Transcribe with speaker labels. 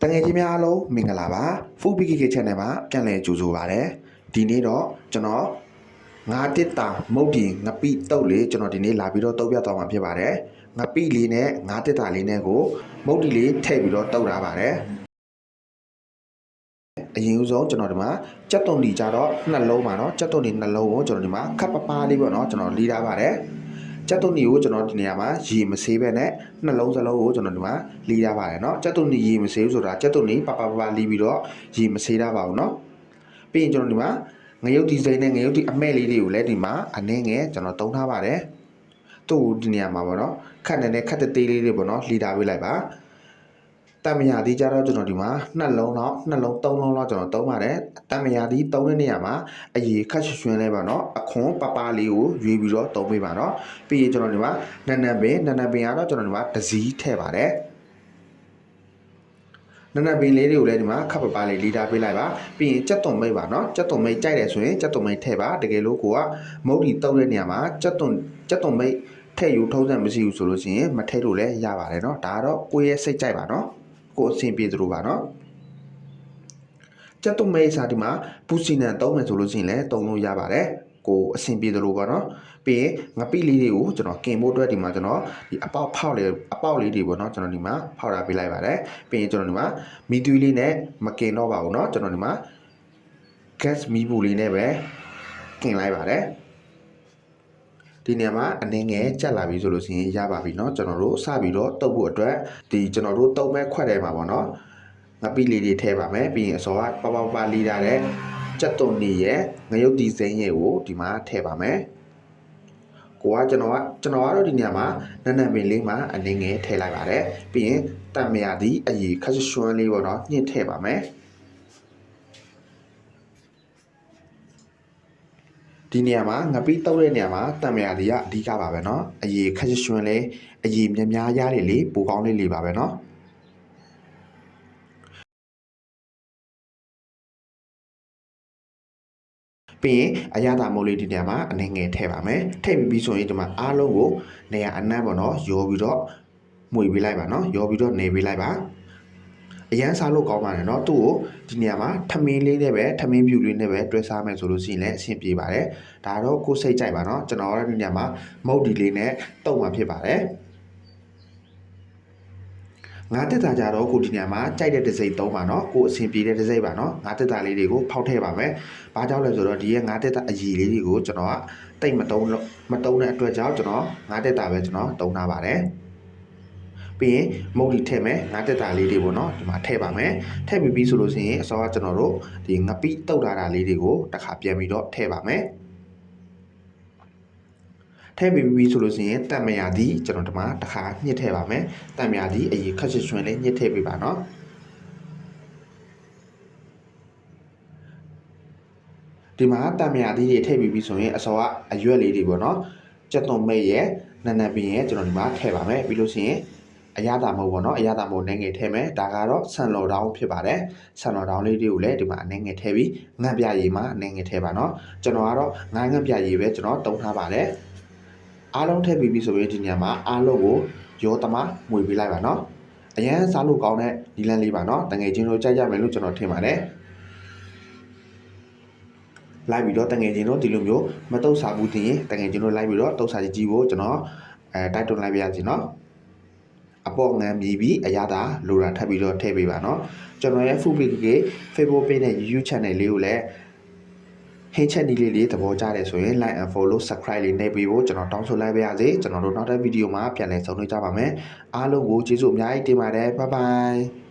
Speaker 1: တငယ်ချင်းများအားလုံးမင်္ဂလာပါ Food BKK Channel မှာပြန်လည်ကြိုဆိုပါရစေဒီနေ့တော့ကျွန်တော်ငါတစ်တာမုတ်တီငပိတုတ်လေးကျွန်တော်ဒီနေ့လာပြီးတော့တုတ်ပြသွားမှာဖြစ်ပါတယ်ငပိလေးနဲ့ငါတစ်တာလေးနဲ့ကိုမုတ်တီလေးထည့်ပြီးတော့တုတ်ထားပါတယ်အရင်ဦးဆုံးကျွန်တော်ဒီမှာကြက်သွန်ဒီကြတော့နှလုံးပါเนาะကြက်သွန်ဒီနှလုံးကိုကျွန်တော်ဒီမှာခပ်ပပလေးပေါ့เนาะကျွန်တော်လီးထားပါတယ်ကြက်သွန်ဒီကိုကျွန်တော်ဒီနေရာမှာရေမဆေးပဲနဲ့နှလုံးစလုံးကိုကျွန်တော်ဒီမှာလီးထားပါတယ်เนาะကြက်သွန်ဒီရေမဆေးဘူးဆိုတာကြက်သွန်ဒီပပလီးပြီးတော့ရေမဆေးထားပါဘူးเนาะပြီးရင်ကျွန်တော်ဒီမှာငရုတ်ဒီဇိုင်းနဲ့ငရုတ်ဒီအမဲ့လေးတွေကိုလည်းဒီမှာအနှင်းငယ်ကျွန်တော်တုံးထားပါတယ်သူ့ဒီနေရာမှာပေါ့เนาะခက်နေတဲ့ခက်တဲ့သေးလေးတွေပေါ့เนาะလီးထားပေးလိုက်ပါတမယာဒီကြတော့ကျွန်တော်ဒီမှာနှလုံးတော့နှလုံး3လုံးတော့ကျွန်တော်သုံးပါတယ်တမယာဒီ3တဲ့နေရာမှာအရေခက်ရွှင်လဲပါเนาะအခွန်ပပလေးကိုရွေးပြီးတော့သုံးပေးပါเนาะပြီးရင်ကျွန်တော်ဒီမှာနနပင်ကတော့ကျွန်တော်ဒီမှာတစည်းထည့်ပါတယ်နနပင်လေးတွေကိုလည်းဒီမှာခပ်ပပလေးလီးထားပေးလိုက်ပါပြီးရင်ကြက်သွန်မိတ်ပါเนาะကြက်သွန်မိတ်ကြိုက်တယ်ဆိုရင်ကြက်သွန်မိတ်ထည့်ပါတကယ်လို့ကိုကမုတ်ဒီတုပ်တဲ့နေရာမှာကြက်သွန်မိတ်ထည့်ယူထုံးစံမရှိဘူးဆိုလို့ရှိရင်မထည့်လို့လည်းရပါတယ်เนาะဒါကတော့ကိုယ့်ရဲ့စိတ်ကြိုက်ပါเนาะကိုအဆင်ပြေသလိုပါเนาะကြက်သွန်မိတ်စာဒီမှာပူစီနံသုံးမယ်ဆိုလို့ရှိရင်လည်းသုံးလို့ရပါတယ်ကိုအဆင်ပြေသလိုပါเนาะပြီးရင်ငပိလေးတွေကိုကျွန်တော်กินဖို့အတွက်ဒီမှာကျွန်တော်ဒီအပေါက်လေးတွေပေါ့เนาะကျွန်တော်ဒီမှာဖောက်ထားပေးလိုက်ပါတယ်ပြီးရင်ကျွန်တော်ဒီမှာမီသွေးလေးနဲ့မกินတော့ပါဘူးเนาะကျွန်တော်ဒီမှာ gas မီးဘူးလေးနဲ့ပဲกินလိုက်ပါတယ်ဒီနေရာမှာအနေငယ်ကြက်လာပြီဆိုလို့ရှိရင်ရပါပြီเนาะကျွန်တော်တို့စပြီးတော့တုပ်ဖို့အတွက်ဒီကျွန်တော်တို့တုပ်မဲ့ခွက်ထဲမှာပေါ့เนาะငပိလေးတွေထည့်ပါမယ်ပြီးရင်အစောကပလီးထားတဲ့ကြက်သွန်နေရဲ့ငရုတ်ဒီစိမ်းရဲ့ကိုဒီမှာထည့်ပါမယ်ကိုကကျွန်တော်ကတော့ဒီနေရာမှာနနပင်လေးမှာအနေငယ်ထည့်လိုက်ပါတယ်ပြီးရင်တံမယာဒီအရေခက်ရွှန်းလေးပေါ့เนาะညှစ်ထည့်ပါမယ်ဒီနေရာမှာငပိတုပ်တဲ့နေရာမှာတံမယာဒီကအဓိကပါပဲเนาะအရေခက်ရွှန်းလေးအရေများရတယ်လေပိုကောင်းလေးပါပဲเนาะပြီးရင်အရသာမုတ်လေးဒီနေရာမှာအနေငယ်ထည့်ပါမယ်ထည့်ပြီးဆိုရင်ဒီမှာအားလုံးကိုနေရာအနှံ့ပေါ့နော်ရောပြီးတော့မှွေပေးလိုက်ပါနော်ရောပြီးတော့နေပေးလိုက်ပါအရန်စားလို့ကောင်းပါတယ်เนาะသူ့ကိုဒီနေရာမှာထမင်းလေးနဲ့ပဲထမင်းဖြူလေးနဲ့ပဲတွဲစားမယ်ဆိုလို့ရှိရင်လည်းအဆင်ပြေပါတယ်ဒါတော့ကိုယ်စိတ်ကြိုက်ပါเนาะကျွန်တော်တို့ဒီနေရာမှာမုတ်ဒီလေးနဲ့တုပ်မှာဖြစ်ပါတယ်ငါတက်တာကြတော့ကိုဒီနေရာမှာကြိုက်တဲ့ဒစိမ့်သုံးပါเนาะကိုအဆင်ပြေတဲ့ဒစိမ့်ပါเนาะငါတက်တာလေးတွေကိုဖောက်ထည့်ပါမယ်။ဘာကြောင့်လဲဆိုတော့ဒီရဲ့ငါတက်တာအရည်လေးတွေကိုကျွန်တော်ကတိတ်မတုံးတဲ့အတွက်ကြောင့်ကျွန်တော်ငါတက်တာပဲကျွန်တော်တုံးထားပါတယ်။ပြီးရင်မုတ်လီထည့်မယ်ငါတက်တာလေးတွေပေါ့เนาะဒီမှာထည့်ပါမယ်။ထည့်ပြီးဆိုလို့ရှိရင်အစောကကျွန်တော်တို့ဒီငပိတုတ်ထားတာလေးတွေကိုတစ်ခါပြန်ပြီးတော့ထည့်ပါမယ်။ထည့်ပြီးဆိုလို့ရှိရင်တံမယာဒီကျွန်တော်ဒီမှာတစ်ခါညှစ်ထည့်ပါမယ်တံမယာဒီအရေခက်ရွှင်လေးညှစ်ထည့်ပေးပါเนาะဒီမှာတံမယာဒီတွေထည့်ပြီးဆိုရင်အစောကအရွက်လေးတွေပေါ့เนาะကြက်သွန်မိတ်ရဲ့နနပင်ရဲ့ကျွန်တော်ဒီမှာထည့်ပါမယ်ပြီးလို့ရှိရင်အရသာမဟုတ်ပေါ့เนาะအရသာမဟုတ်နည်းငယ်ထည့်မယ်ဒါကတော့ဆန်လော်တောင်းဖြစ်ပါတယ်ဆန်လော်တောင်းလေးတွေကိုလည်းဒီမှာနည်းငယ်ထည့်ပြီးငန့်ပြရည်မှာနည်းငယ်ထည့်ပါเนาะကျွန်တော်ကတော့ငန့်ပြရည်ပဲကျွန်တော်တုံးထားပါတယ်အားလုံးထည့်ပြီးဆိုရင်ဒီနေရာမှာအားလုံးကိုရောတမမှွေပေးလိုက်ပါเนาะအရန်စားလို့ကောင်းတဲ့ဒီလန်းလေးပါเนาะတငယ်ချင်းတို့ကြိုက်ကြမယ်လို့ကျွန်တော်ထင်ပါတယ်လိုက်ပြီးတော့တငယ်ချင်းတို့ဒီလိုမျိုးမတုပ်စားဘူးတင်ရင်တငယ်ချင်းတို့လိုက်ပြီးတော့တုပ်စားကြည့်ဖို့ကျွန်တော်တိုက်တွန်းလိုက်ပါရစေเนาะအပေါ်ငံမြည်ပြီးအရသာလိုတာထပ်ပြီးတော့ထည့်ပေးပါเนาะကျွန်တော်ရဲ့ Food BKK Facebook page နဲ့ YouTube channel လေးကိုလည်းဟင်းချက်ဒီလေးသဘောကျတယ်ဆိုရင် like and follow subscribe လေးနှိပ်ပေးဖို့ကျွန်တော်တောင်းဆိုလိုက်ပါရစေကျွန်တော်တို့နောက်တဲ့ဗီဒီယိုမှာပြန်လည်ဆုံတွေ့ကြပါမယ်အားလုံးကိုကျေးဇူးအများကြီးတင်ပါတယ် bye bye